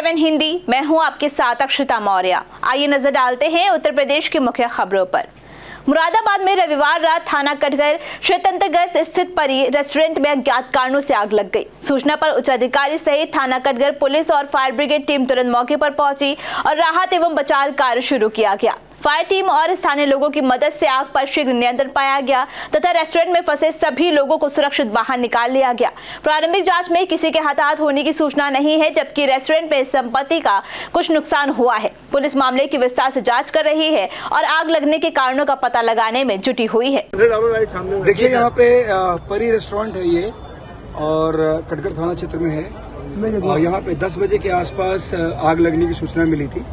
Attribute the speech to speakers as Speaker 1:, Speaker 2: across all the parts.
Speaker 1: 7 हिंदी, मैं हूं आपके साथ अक्षता मौर्य। आइए नजर डालते हैं उत्तर प्रदेश की मुख्य खबरों पर। मुरादाबाद में रविवार रात थाना कटघर क्षेत्रांतर्गत स्थित परी रेस्टोरेंट में अज्ञात कारणों से आग लग गई। सूचना पर उच्च अधिकारी सहित थाना कटघर पुलिस और फायर ब्रिगेड टीम तुरंत मौके पर पहुंची और राहत एवं बचाव कार्य शुरू किया गया। फायर टीम और स्थानीय लोगों की मदद से आग पर शीघ्र नियंत्रण पाया गया तथा रेस्टोरेंट में फंसे सभी लोगों को सुरक्षित बाहर निकाल लिया गया। प्रारंभिक जांच में किसी के हताहत होने की सूचना नहीं है, जबकि रेस्टोरेंट में संपत्ति का कुछ नुकसान हुआ है। पुलिस मामले की विस्तार से जांच कर रही है और आग लगने के कारणों का पता लगाने में जुटी हुई है।
Speaker 2: देखिए, यहाँ पे परी रेस्टोरेंट है ये और कटघर थाना क्षेत्र में है और यहाँ पे 10 बजे के आसपास आग लगने की सूचना मिली थी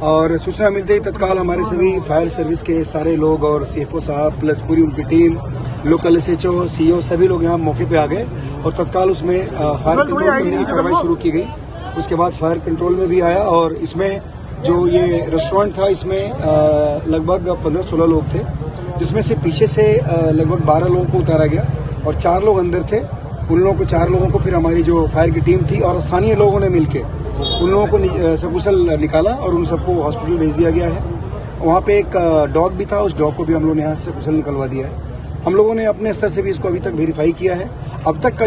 Speaker 2: और सूचना मिलते ही तत्काल हमारे सभी फायर सर्विस के सारे लोग और सीएफओ साहब प्लस पूरी उनकी टीम, लोकल एसएचओ, सीओ सभी लोग यहाँ मौके पे आ गए और तत्काल उसमें फायर कंट्रोल करने की कार्रवाई शुरू की गई। उसके बाद फायर कंट्रोल में भी आया और इसमें जो ये रेस्टोरेंट था इसमें लगभग 15-16 लोग थे, जिसमें से पीछे से लगभग 12 लोगों को उतारा गया और 4 लोग अंदर थे। उन लोगों को 4 लोगों को फिर हमारी जो फायर की टीम थी और स्थानीय लोगों ने मिलकर उन लोगों को सकुशल निकाला और उन सबको हॉस्पिटल भेज दिया गया है। वहाँ पे एक डॉग भी था, उस डॉग को भी हम लोगों ने यहाँ से सकुशल निकलवा दिया है। हम लोगों ने अपने स्तर से भी इसको अभी तक वेरीफाई किया है। अब तक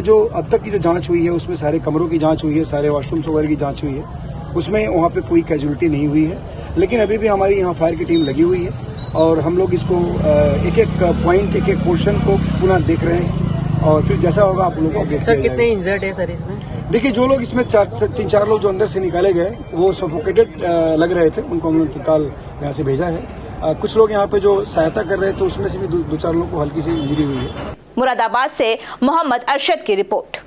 Speaker 2: की जो जांच हुई है उसमें सारे कमरों की जांच हुई है, सारे वॉशरूम्स वगैरह की जांच हुई है, उसमें वहाँ पे कोई कैजुअलिटी नहीं हुई है। लेकिन अभी भी हमारी यहाँ फायर की टीम लगी हुई है और हम लोग इसको एक एक पॉइंट, एक एक पोर्शन को पुनः देख रहे हैं और फिर जैसा होगा आप लोगों को अपडेट किया जाएगा।
Speaker 3: कितने इंजर्ड है सर इसमें?
Speaker 2: देखिए, जो लोग इसमें 3-4 लोग जो अंदर से निकाले गए वो सफोकेटेड लग रहे थे, उनको हमने तत्काल यहाँ से भेजा है। कुछ लोग यहाँ पे जो सहायता कर रहे थे उसमें से भी 2-4 लोगों को हल्की सी इंजरी हुई है।
Speaker 1: मुरादाबाद से मोहम्मद अरशद की रिपोर्ट।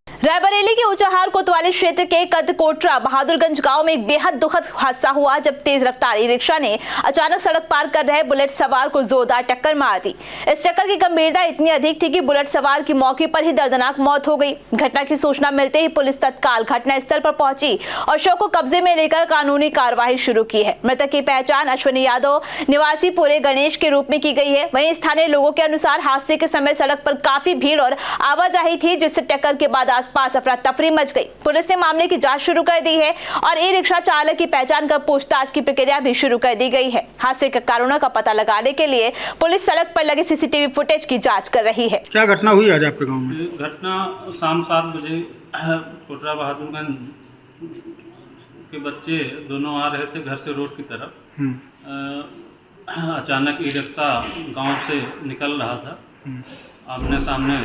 Speaker 1: रायबरेली के ऊंचाहार कोतवाली क्षेत्र के कदकोटरा बहादुरगंज गांव में एक बेहद दुखद हादसा हुआ, जब तेज रफ्तार ई रिक्शा ने अचानक सड़क पार कर रहे बुलेट सवार को जोरदार टक्कर मार दी। इस टक्कर की गंभीरता इतनी अधिक थी कि बुलेट सवार की मौके पर ही दर्दनाक मौत हो गई। घटना की सूचना मिलते ही पुलिस तत्काल घटना स्थल पर पहुंची और शव को कब्जे में लेकर कानूनी कार्यवाही शुरू की है। मृतक की पहचान अश्विनी यादव निवासी पूरे गणेश के रूप में की गई है। वहीं स्थानीय लोगों के अनुसार हादसे के समय सड़क पर काफी भीड़ और आवाजाही थी, जिससे टक्कर के बाद पास अफरा तफरी मच गई। पुलिस ने मामले की जांच शुरू कर दी है और ई रिक्शा चालक की पहचान कर पूछताछ की प्रक्रिया भी शुरू कर दी गई है। हादसे के कारणों का पता लगाने के लिए पुलिस सड़क पर लगे सीसीटीवी फुटेज की जांच कर रही है।
Speaker 4: क्या घटना हुई आज आपके गांव में?
Speaker 5: घटना शाम 7 बजे कोटरा बहादुरगंज के बच्चे दोनों आ रहे थे घर से रोड की तरफ। अचानक ई रिक्शा गाँव से निकल रहा था, आमने सामने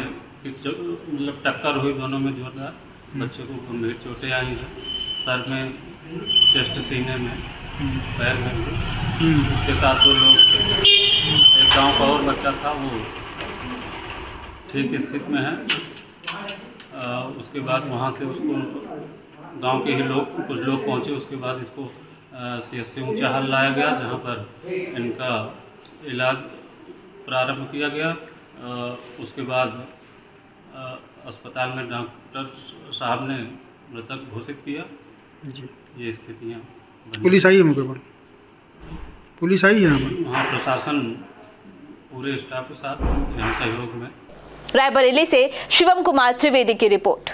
Speaker 5: मतलब टक्कर हुई, दोनों में जोरदार। बच्चे को गंभीर चोटें आई हैं, सर में, चेस्ट, सीने में, पैर में भी। उसके साथ 2 लोग थे। एक गांव का और बच्चा था, वो ठीक स्थिति में है। उसके बाद वहां से उसको गांव के ही लोग, कुछ लोग पहुंचे। उसके बाद इसको सीएचसी ऊंचाहार लाया गया, जहां पर इनका इलाज प्रारंभ किया गया। उसके बाद अस्पताल में डॉक्टर साहब ने मृतक घोषित किया।
Speaker 4: जी,
Speaker 5: ये स्थितियाँ।
Speaker 4: पुलिस आई है मौके पर? पुलिस आई है यहाँ पर?
Speaker 5: वहाँ प्रशासन पूरे स्टाफ के साथ यहाँ सहयोग में।
Speaker 1: रायबरेली से शिवम कुमार त्रिवेदी की रिपोर्ट।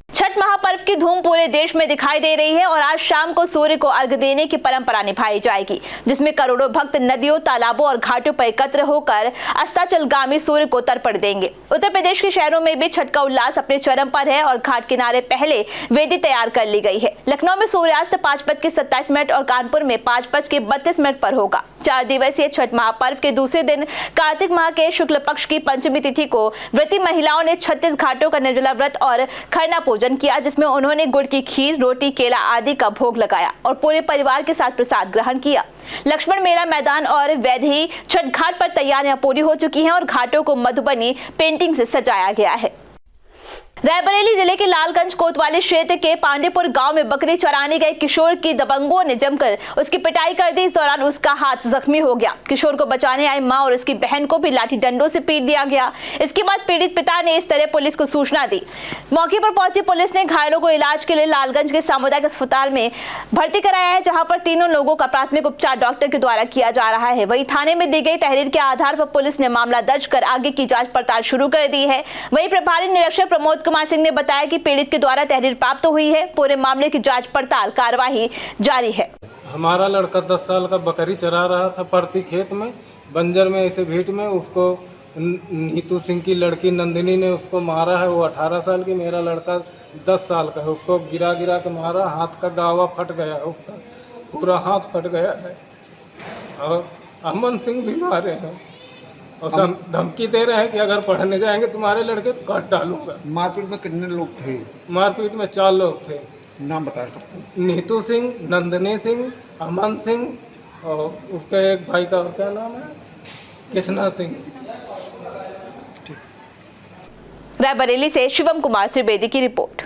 Speaker 1: छठ महापर्व की धूम पूरे देश में दिखाई दे रही है और आज शाम को सूर्य को अर्घ्य देने की परंपरा निभाई जाएगी, जिसमें करोड़ों भक्त नदियों, तालाबों और घाटों पर एकत्र होकर अस्ताचलगामी सूर्य को तर्पण देंगे। उत्तर प्रदेश के शहरों में भी छठ का उल्लास अपने चरम पर है और घाट किनारे पहले वेदी तैयार कर ली गई है। लखनऊ में सूर्यास्त 5:27 और कानपुर में 5:32 पर होगा। 4 दिवसीय छठ महापर्व के दूसरे दिन कार्तिक माह के शुक्ल पक्ष की पंचमी तिथि को व्रती महिलाओं ने 36 घाटों का निर्जला व्रत और खरना पूजन किया, जिसमें उन्होंने गुड़ की खीर, रोटी, केला आदि का भोग लगाया और पूरे परिवार के साथ प्रसाद ग्रहण किया। लक्ष्मण मेला मैदान और वैदेही छठ घाट पर तैयारियां पूरी हो चुकी हैं और घाटों को मधुबनी पेंटिंग से सजाया गया है। रायबरेली जिले के लालगंज कोतवाली क्षेत्र के पांडेपुर गांव में बकरी चराने गए किशोर की दबंगों ने जमकर उसकी पिटाई कर दी। इस दौरान उसका हाथ जख्मी हो गया। किशोर को बचाने आई मां और उसकी बहन को भी लाठी डंडों से पीट दिया गया। इसके बाद पीड़ित पिता ने इस तरह पुलिस को सूचना दी। मौके पर पहुंची पुलिस ने घायलों को इलाज के लिए लालगंज के सामुदायिक अस्पताल में भर्ती कराया है, जहां पर तीनों लोगों का प्राथमिक उपचार डॉक्टर के द्वारा किया जा रहा है। वहीं थाने में दी गई तहरीर के आधार पर पुलिस ने मामला दर्ज कर आगे की जांच पड़ताल शुरू कर दी है। वहीं प्रभारी निरीक्षक प्रमोद कुमार सिंह ने बताया कि पीड़ित के द्वारा तहरीर प्राप्त हुई है। पूरे मामले की जांच पड़ताल कार्यवाही जारी है।
Speaker 3: हमारा लड़का 10 साल का बकरी चरा रहा था परती खेत में, बंजर में ऐसे भीट में। उसको नीतू सिंह की लड़की नंदिनी ने उसको मारा है। वो 18 साल की, मेरा लड़का 10 साल का है। उसको गिरा के मारा, हाथ का गावा फट गया है, उसका पूरा हाथ फट गया है। और अमन सिंह भी मारे हैं और धमकी दे रहे हैं कि अगर पढ़ने जाएंगे तुम्हारे लड़के तो काट डालूंगा।
Speaker 6: मारपीट में कितने लोग थे?
Speaker 3: मारपीट में 4 लोग थे।
Speaker 6: नाम बता सकते हैं?
Speaker 3: नीतू सिंह, नंदिनी सिंह, अमन सिंह और उसके एक भाई का क्या नाम है, कृष्णा सिंह।
Speaker 1: रायबरेली से शिवम कुमार त्रिवेदी की रिपोर्ट।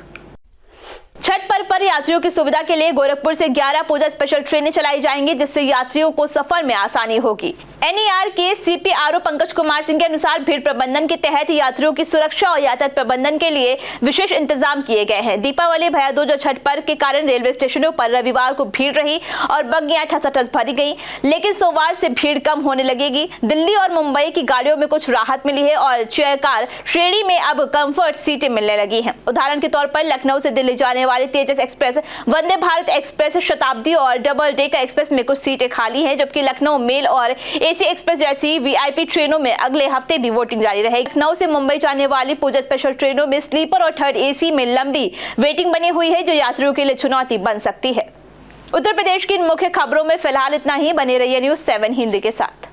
Speaker 1: छठ पर्व पर यात्रियों की सुविधा के लिए गोरखपुर से 11 पूजा स्पेशल ट्रेनें चलाई जाएंगी, जिससे यात्रियों को सफर में आसानी होगी। एनईआर के सीपीआरओ पंकज कुमार सिंह के अनुसार भीड़ प्रबंधन के तहत यात्रियों की सुरक्षा और यातायात प्रबंधन के लिए विशेष इंतजाम किए गए हैं। दीपावली, भैया दूज और छठ पर्व के कारण रेलवे स्टेशनों पर रविवार को भीड़ रही और बग्गियां ठसाठस भरी गई, लेकिन सोमवार से भीड़ कम होने लगेगी। दिल्ली और मुंबई की गाड़ियों में कुछ राहत मिली है और चेयर कार श्रेणी में अब कंफर्ट सीटें मिलने लगी हैं। उदाहरण के तौर पर लखनऊ से दिल्ली जाने वाली तेजस एक्सप्रेस, वंदे भारत एक्सप्रेस, शताब्दी और डबल डेकर एक्सप्रेस में कुछ सीटें खाली हैं, जबकि लखनऊ मेल और एसी एक्सप्रेस जैसी वीआईपी ट्रेनों में अगले हफ्ते भी वोटिंग जारी रहेगी। लखनऊ से मुंबई जाने वाली पूजा स्पेशल ट्रेनों में स्लीपर और थर्ड एसी में लंबी वेटिंग बनी हुई है, जो यात्रियों के लिए चुनौती बन सकती है। उत्तर प्रदेश की मुख्य खबरों में फिलहाल इतना ही। बने रहिए न्यूज़ 7 हिंदी के साथ।